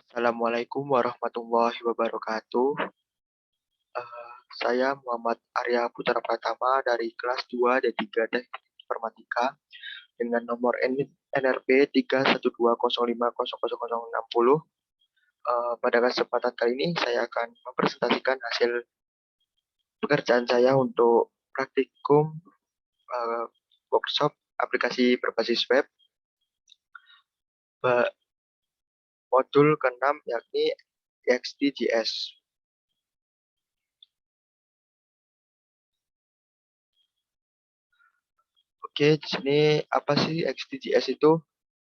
Assalamualaikum warahmatullahi wabarakatuh. Saya Muhammad Arya Putra Pratama dari kelas 2 dan 3 Teknik Informatika dengan nomor NRP 312050060. Pada kesempatan kali ini saya akan mempresentasikan hasil pekerjaan saya untuk praktikum workshop aplikasi berbasis web modul ke-6 yakni XDJS. Oke, di sini apa sih XDJS itu?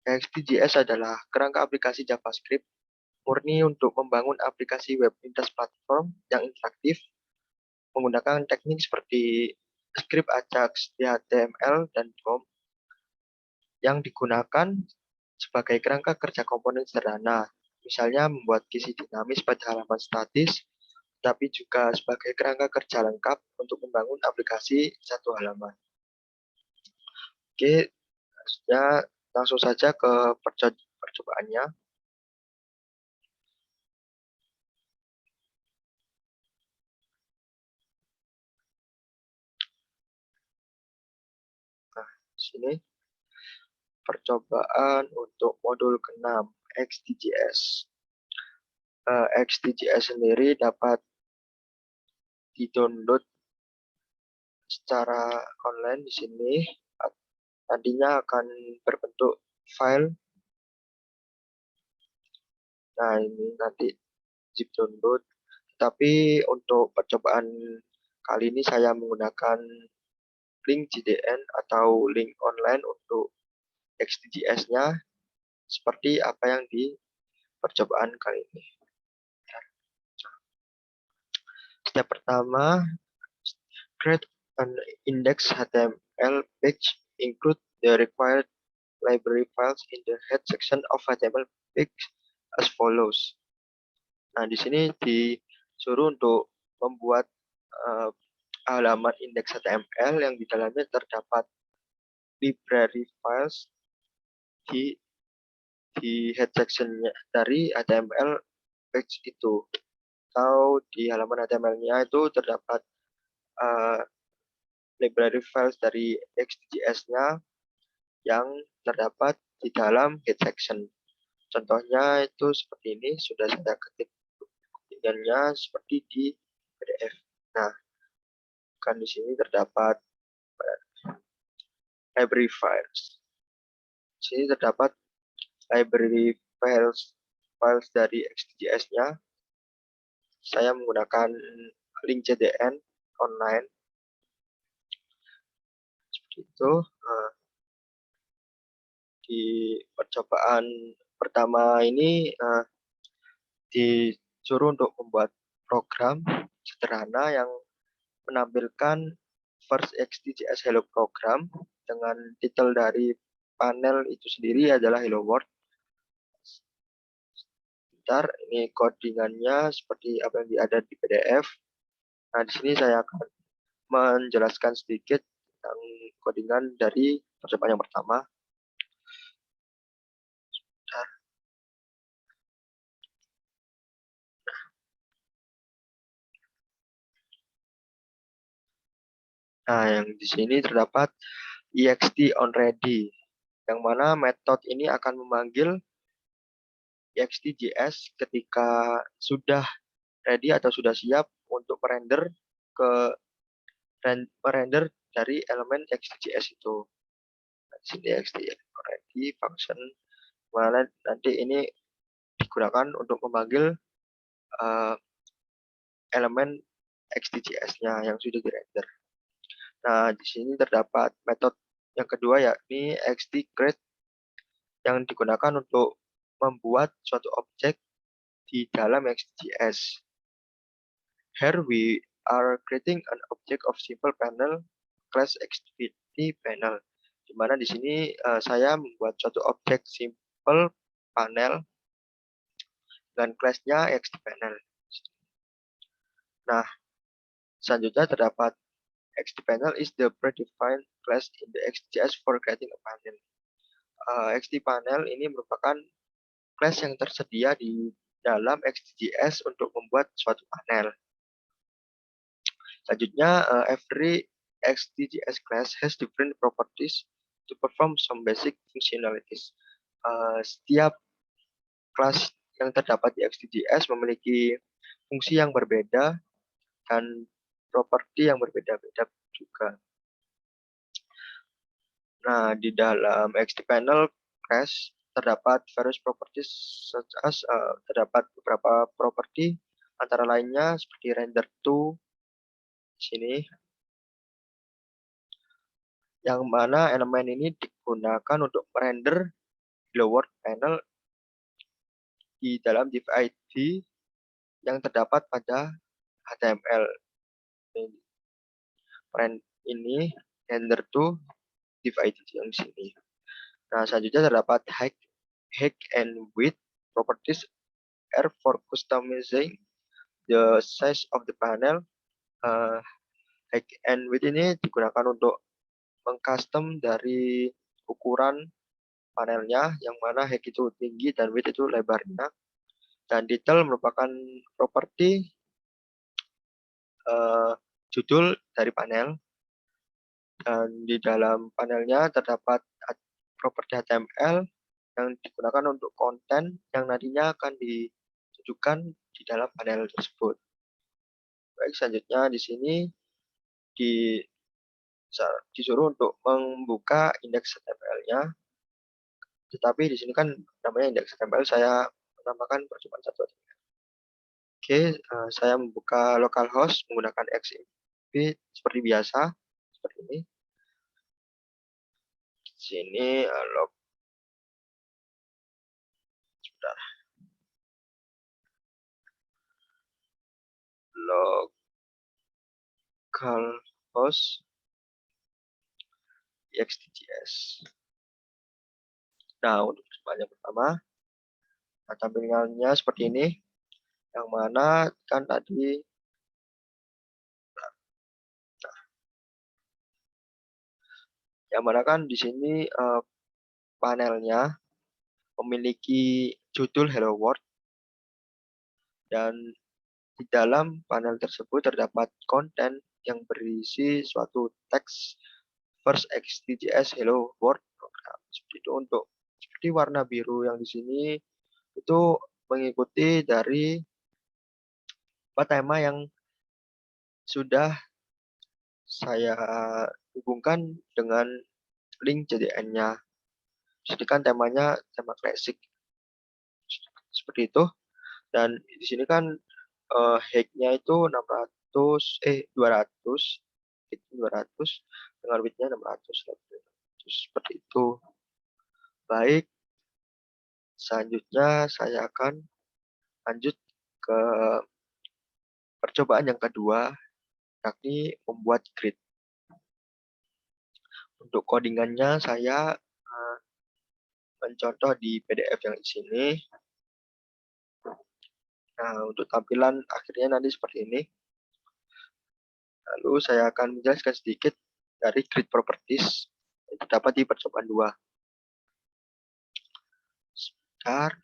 XDJS adalah kerangka aplikasi JavaScript murni untuk membangun aplikasi web lintas platform yang interaktif menggunakan teknik seperti script Ajax, HTML, dan DOM yang digunakan sebagai kerangka kerja komponen sederhana. Misalnya membuat kisi dinamis pada halaman statis, tapi juga sebagai kerangka kerja lengkap untuk membangun aplikasi satu halaman. Oke, langsung saja ke percobaannya. Nah, di sini percobaan untuk modul ke-6 XDJS. XDJS sendiri dapat di-download secara online di sini. Nantinya akan berbentuk file. Nah, ini nanti zip download. Tapi untuk percobaan kali ini saya menggunakan link JDN atau link online untuk XDJS-nya seperti apa yang di percobaan kali ini. Step pertama, create an index HTML page, include the required library files in the head section of HTML page as follows. Nah, di sini disuruh untuk membuat halaman indeks HTML yang di dalamnya terdapat library files di head section-nya dari HTML page itu. Atau di halaman HTML-nya itu terdapat library files dari XDJS-nya yang terdapat di dalam head section. Contohnya itu seperti ini, sudah saya ketik ketiknya seperti di PDF. Nah, kan di sini terdapat library files. Di sini terdapat library files dari XDJS-nya. Saya menggunakan link JDN online. Seperti itu. Di percobaan pertama ini disuruh untuk membuat program sederhana yang menampilkan first XDJS Hello Program dengan titel dari panel itu sendiri adalah Hello World. Bentar, ini codingannya seperti apa yang ada di PDF. Nah, di sini saya akan menjelaskan sedikit tentang codingan dari percobaan yang pertama. Bentar. Nah, yang di sini terdapat ext onReady, yang mana metode ini akan memanggil XDJS ketika sudah ready atau sudah siap untuk merender dari elemen XDJS itu. Nah, di sini XDJS function, mana nanti ini digunakan untuk memanggil elemen XDJS-nya yang sudah dirender. Nah, di sini terdapat metode yang kedua yakni XDCreate yang digunakan untuk membuat suatu objek di dalam XDJS. Here we are creating an object of simple panel class activity panel. Di mana di sini saya membuat suatu objek simple panel dan kelasnya XDPanel. Nah, selanjutnya terdapat XDPanel is the predefined class in the XDJS for creating a panel. XDPanel ini merupakan class yang tersedia di dalam XDGS untuk membuat suatu panel. Selanjutnya, every XDGS class has different properties to perform some basic functionalities. Setiap kelas yang terdapat di XDGS memiliki fungsi yang berbeda dan properti yang berbeda-beda juga. Nah, di dalam XDPanel class terdapat various properties such as terdapat beberapa properti antara lainnya seperti render to di sini, yang mana elemen ini digunakan untuk merender lower panel di dalam div ID yang terdapat pada HTML. Ini render to div ID yang di sini. Nah, selanjutnya terdapat height and width properties are for customizing the size of the panel. Height and width ini digunakan untuk mengcustom dari ukuran panelnya, yang mana height itu tinggi dan width itu lebarnya. Dan detail merupakan properti judul dari panel. Dan di dalam panelnya terdapat properti HTML yang digunakan untuk konten yang nantinya akan ditunjukkan di dalam panel tersebut. Baik, selanjutnya di sini disuruh untuk membuka indeks HTML-nya. Tetapi di sini kan namanya indeks HTML, saya menambahkan percobaan satu. Oke, saya membuka localhost menggunakan XMPP seperti biasa, seperti ini. Di sini localhost XDGS. Nah, untuk percobaan yang pertama, tampilannya seperti ini, yang mana kan tadi di sini panelnya memiliki judul Hello World, dan di dalam panel tersebut terdapat konten yang berisi suatu teks first XDGS Hello World program. Seperti itu. Untuk seperti warna biru yang di sini itu mengikuti dari tema yang sudah saya hubungkan dengan link JDN-nya. Jadi kan temanya tema klasik seperti itu. Dan di sini kan height-nya itu 200 dengan width-nya 600 seperti itu. Baik, selanjutnya saya akan lanjut ke percobaan yang kedua, yakni membuat grid. Untuk codingannya saya mencontoh di PDF yang di sini. Nah, untuk tampilan akhirnya nanti seperti ini. Lalu saya akan menjelaskan sedikit dari grid properties yang terdapat di percobaan 2. Sebentar.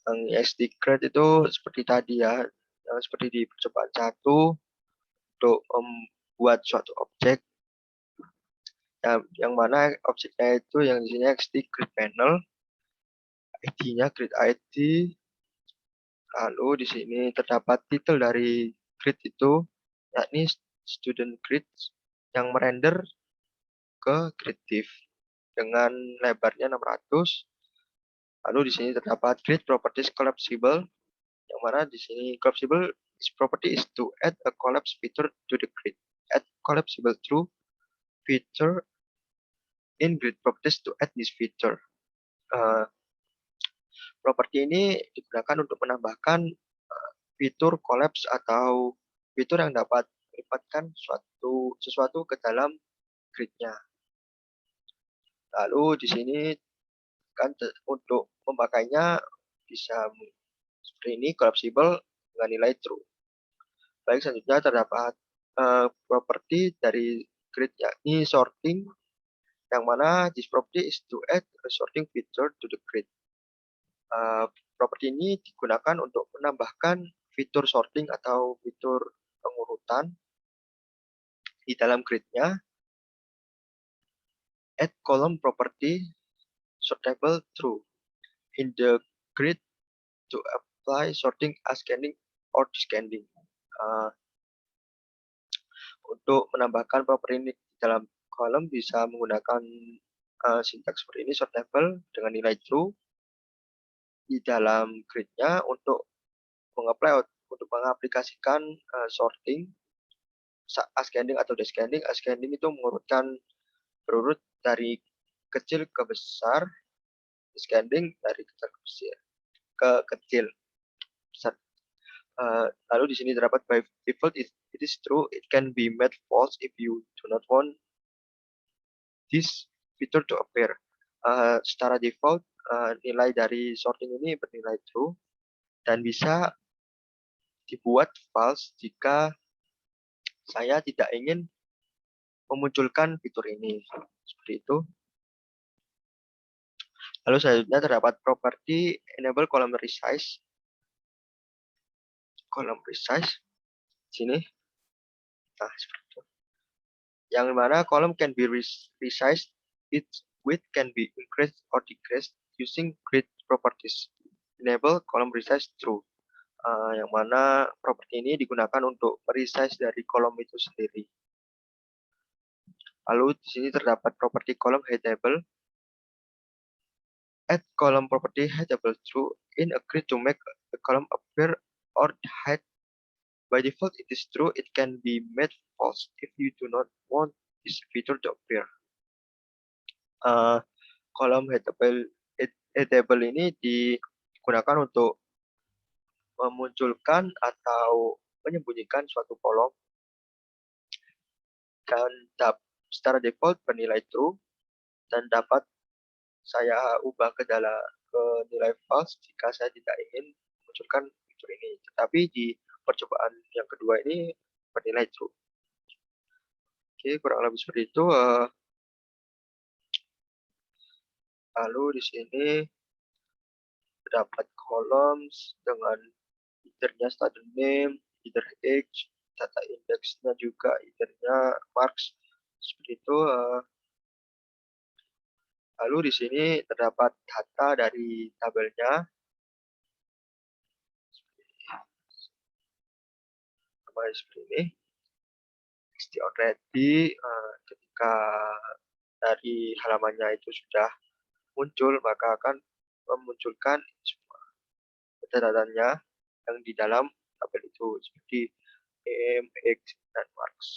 Yang SD grid itu seperti tadi ya, seperti di percobaan 1, untuk membuat suatu objek, yang mana objeknya itu yang di sini XD grid panel, ID-nya grid ID. Lalu di sini terdapat titel dari grid itu, yakni student grid, yang merender ke grid div dengan lebarnya 600. Lalu di sini terdapat grid properties collapsible, yang mana di sini collapsible property is to add a collapse feature to the grid. Add collapsible true feature in grid properties to add this feature. Properti ini digunakan untuk menambahkan fitur collapse atau fitur yang dapat melipatkan sesuatu ke dalam gridnya. Lalu di sini kan untuk memakainya bisa seperti ini, collapsible dengan nilai true. Baik, selanjutnya terdapat properti dari grid yakni sorting, yang mana this property is to add a sorting feature to the grid. Properti ini digunakan untuk menambahkan fitur sorting atau fitur pengurutan di dalam gridnya. Add column property sortable through in the grid to apply sorting, ascending, or descending. Untuk menambahkan properti ini di dalam kolom bisa menggunakan sintaks seperti ini, sortable dengan nilai true di dalam gridnya untuk mengaplikasikan sorting, ascending atau descending. Ascending itu mengurutkan berurut dari kecil ke besar, descending dari kecil ke kecil besar. Lalu di sini terdapat by default it is true, it can be made false if you do not want this feature to appear. Secara default nilai dari sorting ini bernilai true dan bisa dibuat false jika saya tidak ingin memunculkan fitur ini. Seperti itu. Lalu selanjutnya terdapat properti enable column resize. Column resize sini. Nah, seperti itu. Yang mana column can be resized, its width can be increased or decreased using grid properties. Enable column resize true. Yang mana properti ini digunakan untuk resize dari kolom itu sendiri. Lalu di sini terdapat properti column headable. Add column property headable true in a grid to make a column appear or hide. By default, it is true. It can be made false if you do not want this feature to appear. Kolom headable ini digunakan untuk memunculkan atau menyembunyikan suatu kolom dan secara default bernilai true dan dapat saya ubah ke nilai false jika saya tidak ingin memunculkan fitur ini. Tetapi di percobaan yang kedua ini bernilai true. Oke, kurang lebih seperti itu. Lalu di sini terdapat columns dengan either-nya student name, either age, data index-nya juga, either-nya marks. Seperti itu. Lalu di sini terdapat data dari tabelnya. Seperti ini. Text already, ketika dari halamannya itu sudah muncul, maka akan memunculkan semua data-datanya yang di dalam tabel itu, seperti name, age, dan marks.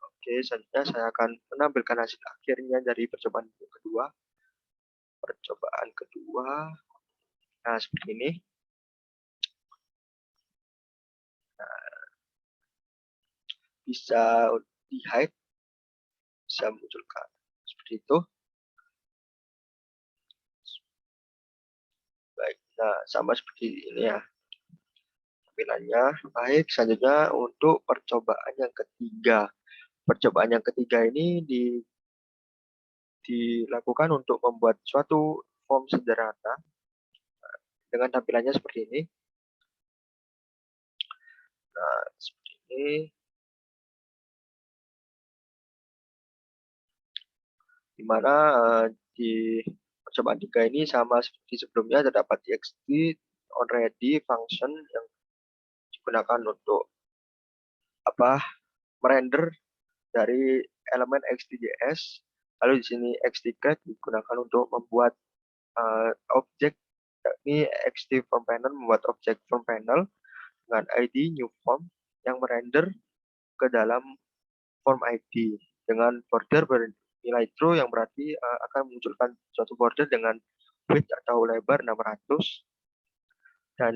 Oke, selanjutnya saya akan menampilkan hasil akhirnya dari percobaan kedua. Nah, seperti ini. Nah, bisa di hide, bisa munculkan seperti itu. Baik, nah sama seperti ini ya tampilannya. Baik, selanjutnya untuk percobaan yang ketiga. Percobaan yang ketiga ini dilakukan untuk membuat suatu form sederhana dengan tampilannya seperti ini. Nah, seperti ini. Di mana di percobaan 3 ini sama seperti sebelumnya terdapat txt onReady function yang digunakan untuk merender dari elemen XT.js. Lalu di sini XT-Grad digunakan untuk membuat objek, yakni XT form panel membuat objek form panel dengan ID new form yang merender ke dalam form ID dengan border bernilai true yang berarti akan memunculkan suatu border dengan width atau lebar 600 dan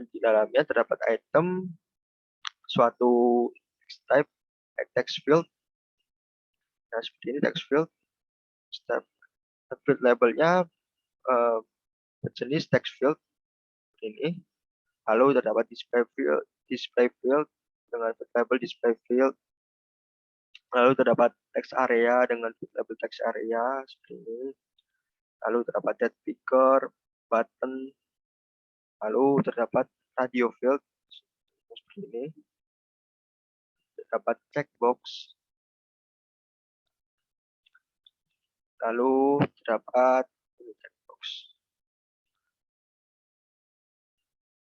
di dalamnya terdapat item suatu type text field. Nah, seperti ini text field. Field labelnya berjenis text field ini. Lalu terdapat display field dengan label display field Lalu terdapat text area dengan label text area seperti ini. Lalu terdapat date picker, button, lalu terdapat radio field seperti ini. Terdapat checkbox, lalu terdapat checkbox,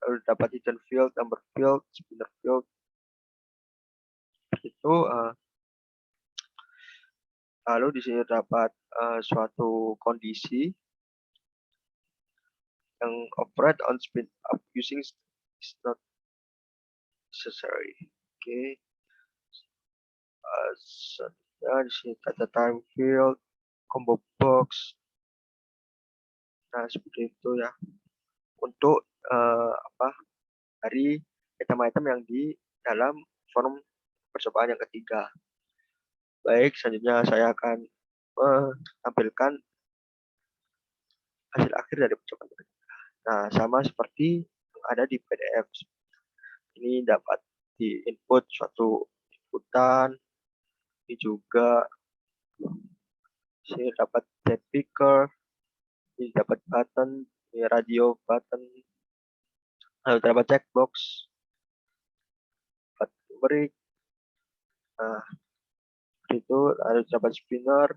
lalu terdapat hidden field, number field, spinner field. Itu lalu di sini terdapat suatu kondisi yang operate on spin up using is not necessary. Oke. Selanjutnya di sini ada time field, combo box. Nah, seperti itu ya. Untuk dari item-item yang di dalam form percobaan yang ketiga. Baik, selanjutnya saya akan menampilkan hasil akhir dari percobaan ketiga. Nah, sama seperti yang ada di PDF. Ini dapat di input suatu inputan, ini juga sini dapat date picker, ini dapat button, ini radio button, lalu terdapat checkbox, dapat break, nah itu lalu terdapat spinner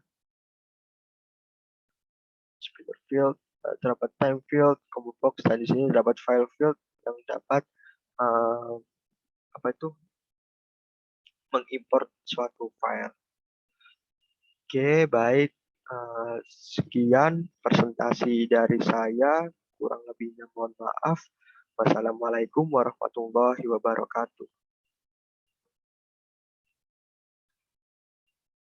field, terdapat time field, combo box, dan di sini terdapat file field yang dapat mengimport suatu file. Oke, baik. Sekian presentasi dari saya. Kurang lebihnya mohon maaf. Wassalamualaikum warahmatullahi wabarakatuh.